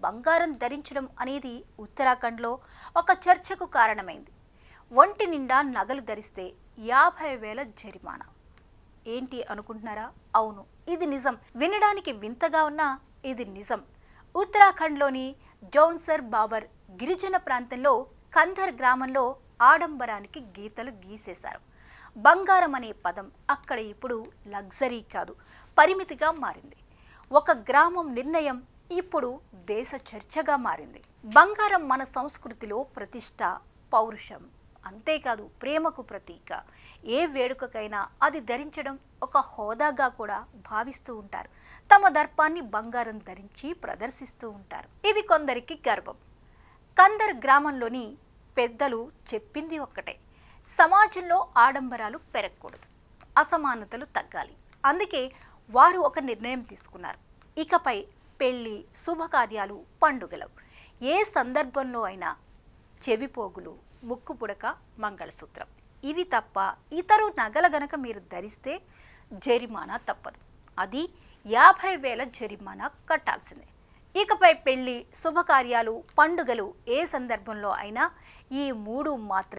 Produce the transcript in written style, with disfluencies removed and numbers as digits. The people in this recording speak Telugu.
బంగారం ధరించడం అనేది ఉత్తరాఖండ్లో ఒక చర్చకు కారణమైంది. ఒంటి నిండా నగలు ధరిస్తే 50,000 జరిమానా. ఏంటి అనుకుంటున్నారా? అవును, ఇది నిజం. వినడానికి వింతగా ఉన్నా ఇది నిజం. ఉత్తరాఖండ్లోని జౌన్సర్ బావర్ గిరిజన ప్రాంతంలో కంధర్ గ్రామంలో ఆడంబరానికి గీతలు గీసేశారు. బంగారం అనే పదం అక్కడ ఇప్పుడు లగ్జరీ కాదు, పరిమితిగా మారింది. ఒక గ్రామం నిర్ణయం ఇప్పుడు దేశ చర్చగా మారింది. బంగారం మన సంస్కృతిలో ప్రతిష్ట, పౌరుషం, అంతేకాదు ప్రేమకు ప్రతీక. ఏ వేడుకకైనా అది ధరించడం ఒక హోదాగా కూడా భావిస్తూ ఉంటారు. తమ దర్పాన్ని బంగారం ధరించి ప్రదర్శిస్తూ ఉంటారు. ఇది కొందరికి గర్వం. కందర్ గ్రామంలోని పెద్దలు చెప్పింది ఒక్కటే: సమాజంలో ఆడంబరాలు పెరగకూడదు, అసమానతలు తగ్గాలి. అందుకే వారు ఒక నిర్ణయం తీసుకున్నారు. ఇకపై పెళ్లి, శుభకార్యాలు, పండుగలు ఏ సందర్భంలో అయినా చెవిపోగులు, ముక్కు పుడక, మంగళసూత్రం ఇవి తప్ప ఇతరు నగల గనక మీరు ధరిస్తే జరిమానా తప్పదు. అది 50,000 జరిమానా కట్టాల్సిందే. ఇకపై పెళ్లి, శుభకార్యాలు, పండుగలు ఏ సందర్భంలో అయినా ఈ 3 మాత్రమే